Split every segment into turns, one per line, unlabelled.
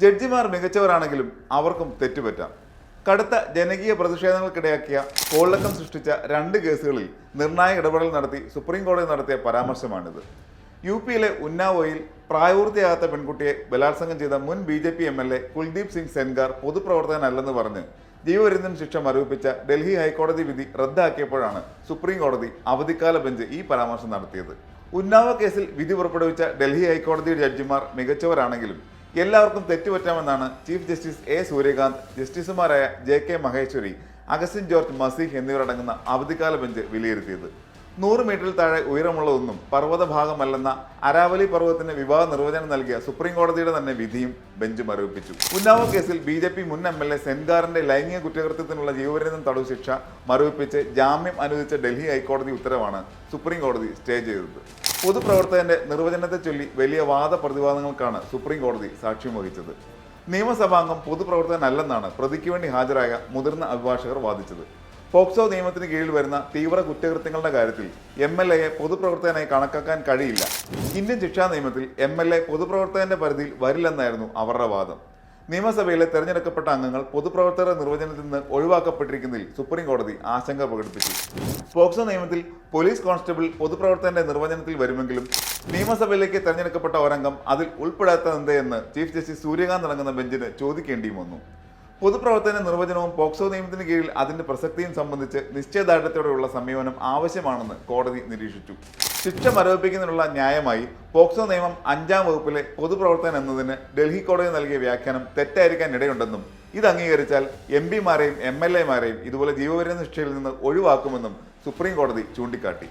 ജഡ്ജിമാർ മികച്ചവരാണെങ്കിലും അവർക്കും തെറ്റുപറ്റാം. കടുത്ത ജനകീയ പ്രതിഷേധങ്ങൾക്കിടയാക്കിയ കോളിളക്കം സൃഷ്ടിച്ച 2 കേസുകളിൽ നിർണായക ഇടപെടൽ നടത്തി സുപ്രീം കോടതി നടത്തിയ പരാമർശമാണിത്. യു.പിയിലെ ഉന്നാവോയിൽ പ്രായപൂർത്തിയാകാത്ത പെൺകുട്ടിയെ ബലാത്സംഗം ചെയ്ത മുൻ BJP MLA കുൽദീപ് സിംഗ് സെൻഗാർ പൊതുപ്രവർത്തകനല്ലെന്ന് പറഞ്ഞ് ജീവപര്യന്തം ശിക്ഷ മരവിപ്പിച്ച ഡൽഹി ഹൈക്കോടതി വിധി റദ്ദാക്കിയപ്പോഴാണ് സുപ്രീം കോടതി അവധിക്കാല ബെഞ്ച് ഈ പരാമർശം നടത്തിയത്. ഉന്നാവോ കേസിൽ വിധി പുറപ്പെടുവിച്ച ഡൽഹി ഹൈക്കോടതി ജഡ്ജിമാർ മികച്ചവരാണെങ്കിലും എല്ലാവർക്കും തെറ്റുപറ്റാമെന്നാണ് ചീഫ് ജസ്റ്റിസ് A. സൂര്യകാന്ത്, ജസ്റ്റിസുമാരായ JK മഹേശ്വരി, അഗസ്റ്റിൻ ജോർജ് മസീഹ് എന്നിവരടങ്ങുന്ന അവധിക്കാല ബെഞ്ച് വിലയിരുത്തിയത്. 100 മീറ്ററിൽ താഴെ ഉയരമുള്ളതൊന്നും പർവ്വതഭാഗമല്ലെന്ന അരാവലി പർവ്വതത്തിന് വിവാദ നിർവചനം നൽകിയ സുപ്രീം കോടതിയുടെ തന്നെ വിധിയും ബെഞ്ച് മരവിപ്പിച്ചു. ഉന്നാവോ കേസിൽ BJP മുൻ MLA സെൻഗാറിന്റെ ലൈംഗിക കുറ്റകൃത്യത്തിനുള്ള ജീവപര്യന്തം തടവ് ശിക്ഷ മരവിപ്പിച്ച് ജാമ്യം അനുവദിച്ച ഡൽഹി ഹൈക്കോടതി ഉത്തരവാണ് സുപ്രീം കോടതി സ്റ്റേ ചെയ്തത്. പൊതുപ്രവർത്തകന്റെ നിർവചനത്തെ ചൊല്ലി വലിയ വാദപ്രതിവാദങ്ങൾക്കാണ് സുപ്രീം കോടതി സാക്ഷ്യം വഹിച്ചത്. നിയമസഭാംഗം പൊതുപ്രവർത്തകനല്ലെന്നാണ് പ്രതിക്ക് വേണ്ടി ഹാജരായ മുതിർന്ന അഭിഭാഷകർ വാദിച്ചത്. പോക്സോ നിയമത്തിന് കീഴിൽ വരുന്ന തീവ്ര കുറ്റകൃത്യങ്ങളുടെ കാര്യത്തിൽ MLAയെ പൊതുപ്രവർത്തകനായി കണക്കാക്കാൻ കഴിയില്ല. ഇന്ത്യൻ ശിക്ഷാ നിയമത്തിൽ MLA പൊതുപ്രവർത്തകന്റെ പരിധിയിൽ വരില്ലെന്നായിരുന്നു അവരുടെ വാദം. നിയമസഭയിലെ തെരഞ്ഞെടുക്കപ്പെട്ട അംഗങ്ങൾ പൊതുപ്രവർത്തകരുടെ നിർവചനത്തിൽ നിന്ന് ഒഴിവാക്കപ്പെട്ടിരിക്കുന്നതിൽ സുപ്രീം കോടതി ആശങ്ക പ്രകടിപ്പിച്ചു. പോക്സോ നിയമത്തിൽ പോലീസ് കോൺസ്റ്റബിൾ പൊതുപ്രവർത്തകന്റെ നിർവചനത്തിൽ വരുമെങ്കിലും നിയമസഭയിലേക്ക് തെരഞ്ഞെടുക്കപ്പെട്ട ഒരംഗം അതിൽ ഉൾപ്പെടാത്തതെന്ന് ചീഫ് ജസ്റ്റിസ് സൂര്യകാന്ത് അടങ്ങുന്ന ബെഞ്ചിന് ചോദിക്കേണ്ടിയും വന്നു. പൊതുപ്രവർത്തന നിർവചനവും പോക്സോ നിയമത്തിന് കീഴിൽ അതിന്റെ പ്രസക്തിയും സംബന്ധിച്ച് നിശ്ചയദാർഢ്യത്തോടെയുള്ള സമീപനം ആവശ്യമാണെന്ന് കോടതി നിരീക്ഷിച്ചു. ശിക്ഷ മരവിപ്പിക്കുന്നതിനുള്ള ന്യായമായി പോക്സോ നിയമം 5-ാം വകുപ്പിലെ പൊതുപ്രവർത്തകൻ എന്നതിന് ഡൽഹി കോടതി നൽകിയ വ്യാഖ്യാനം തെറ്റായിരിക്കാൻ ഇടയുണ്ടെന്നും ഇത് അംഗീകരിച്ചാൽ MPമാരെയും MLAമാരെയും ഇതുപോലെ ജീവപര്യന്തം ശിക്ഷയിൽ നിന്ന് ഒഴിവാക്കുമെന്നും സുപ്രീം കോടതി ചൂണ്ടിക്കാട്ടി.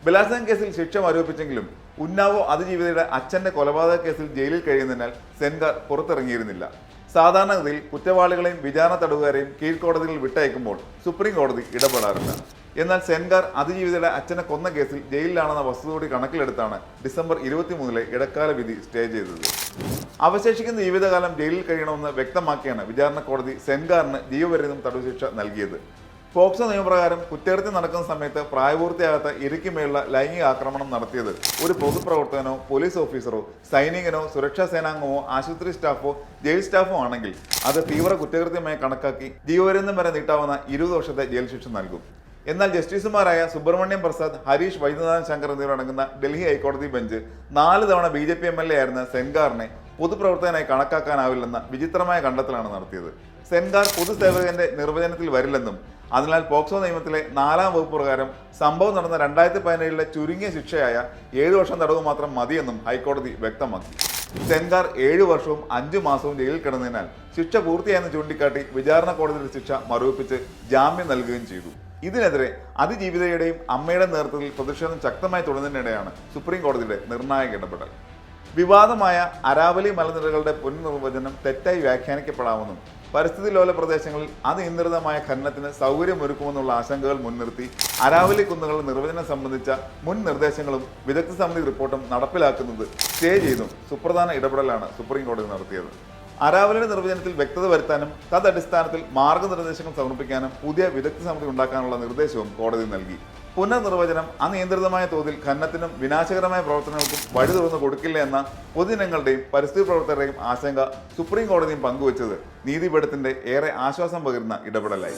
ബലാത്സംഗ കേസിൽ ശിക്ഷ മരവിപ്പിച്ചെങ്കിലും ഉന്നാവോ അതിജീവിതയുടെ അച്ഛന്റെ കൊലപാതക കേസിൽ ജയിലിൽ കഴിയുന്നതിനാൽ സെൻഗാർ പുറത്തിറങ്ങിയിരുന്നില്ല. സാധാരണഗതിയിൽ കുറ്റവാളികളെയും വിചാരണ തടവുകാരെയും കീഴ്ക്കോടതികൾ വിട്ടയക്കുമ്പോൾ സുപ്രീം കോടതി ഇടപെടാറില്ല. എന്നാൽ സെൻഗാർ അതിജീവിതയുടെ അച്ഛനെ കൊന്ന കേസിൽ ജയിലിലാണെന്ന വസ്തുത കൂടി കണക്കിലെടുത്താണ് ഡിസംബർ 23 ഇടക്കാല വിധി സ്റ്റേ ചെയ്തത്. അവശേഷിക്കുന്ന ജീവിതകാലം ജയിലിൽ കഴിയണമെന്ന് വ്യക്തമാക്കിയാണ് വിചാരണ കോടതി സെൻഗാറിന് ജീവപര്യന്തം തടവ് ശിക്ഷ നൽകിയത്. പോക്സോ നിയമപ്രകാരം കുറ്റകൃത്യം നടക്കുന്ന സമയത്ത് പ്രായപൂർത്തിയാകാത്ത ഇരയ്ക്കുമേലുള്ള ലൈംഗിക ആക്രമണം നടത്തിയത് ഒരു പൊതുപ്രവർത്തകനോ പോലീസ് ഓഫീസറോ സൈനികനോ സുരക്ഷാ സേനാംഗമോ ആശുപത്രി സ്റ്റാഫോ ജയിൽ സ്റ്റാഫോ ആണെങ്കിൽ അത് തീവ്ര കുറ്റകൃത്യമായി കണക്കാക്കി ജീവപര്യന്തം വരെ നീട്ടാവുന്ന 20 വർഷത്തെ ജയിൽ ശിക്ഷ നൽകും. എന്നാൽ ജസ്റ്റിസുമാരായ സുബ്രഹ്മണ്യം പ്രസാദ്, ഹരീഷ് വൈദ്യനാഥൻ ശങ്കർ എന്നിവരടങ്ങുന്ന ഡൽഹി ഹൈക്കോടതി ബെഞ്ച് 4 തവണ BJP MLA ആയിരുന്ന സെൻഗാറിനെ പൊതുപ്രവർത്തകനായി കണക്കാക്കാനാവില്ലെന്ന വിചിത്രമായ കണ്ടെത്തലാണ് നടത്തിയത്. സെൻഗാർ പൊതുസേവകന്റെ നിർവചനത്തിൽ വരില്ലെന്നും അതിനാൽ പോക്സോ നിയമത്തിലെ 4-ാം വകുപ്പ് പ്രകാരം സംഭവം നടന്ന 2017 ചുരുങ്ങിയ ശിക്ഷയായ 7 വർഷം തടവ് മാത്രം മതിയെന്നും ഹൈക്കോടതി വ്യക്തമാക്കി. സെൻഗാർ 7 വർഷവും 5 മാസവും ജയിലിൽ കിടന്നതിനാൽ ശിക്ഷ പൂർത്തിയായെന്ന് ചൂണ്ടിക്കാട്ടി വിചാരണ കോടതിയുടെ ശിക്ഷ മരവിപ്പിച്ച് ജാമ്യം നൽകുകയും ചെയ്തു. ഇതിനെതിരെ അതിജീവിതയുടെയും അമ്മയുടെ നേതൃത്വത്തിൽ പ്രതിഷേധം ശക്തമായി തുടരുന്നതിനിടെയാണ് സുപ്രീം കോടതിയുടെ നിർണായക ഇടപെടൽ. വിവാദമായ അരാവലി മലനിരകളുടെ പുനർനിർവചനം തെറ്റായി വ്യാഖ്യാനിക്കപ്പെടാമെന്നും പരിസ്ഥിതി ലോല പ്രദേശങ്ങളിൽ അനിയന്ത്രിതമായ ഖനനത്തിന് സൗകര്യമൊരുക്കുമെന്നുള്ള ആശങ്കകൾ മുൻനിർത്തി അരാവലി കുന്നുകളുടെ നിർവചനം സംബന്ധിച്ച മുൻ നിർദ്ദേശങ്ങളും വിദഗ്ധ സമിതി റിപ്പോർട്ടും നടപ്പിലാക്കുന്നത് സ്റ്റേ ചെയ്തും സുപ്രധാന ഇടപെടലാണ് സുപ്രീം കോടതി നടത്തിയത്. അരാവലിയുടെ നിർവചനത്തിൽ വ്യക്തത വരുത്താനും തദടിസ്ഥാനത്തിൽ മാർഗനിർദ്ദേശങ്ങൾ സമർപ്പിക്കാനും പുതിയ വിദഗ്ധ സമിതി ഉണ്ടാക്കാനുള്ള നിർദ്ദേശവും കോടതി നൽകി. പുനർനിർവചനം അനിയന്ത്രിതമായ തോതിൽ ഖനനത്തിനും വിനാശകരമായ പ്രവർത്തനങ്ങൾക്കും വഴി തുറന്നു കൊടുക്കില്ല എന്ന പൊതുജനങ്ങളുടെയും പരിസ്ഥിതി പ്രവർത്തകരുടെയും ആശങ്ക സുപ്രീം കോടതിയും പങ്കുവച്ചത് നീതിപീഠത്തിന്റെ ഏറെ ആശ്വാസം പകരുന്ന ഇടപെടലായി.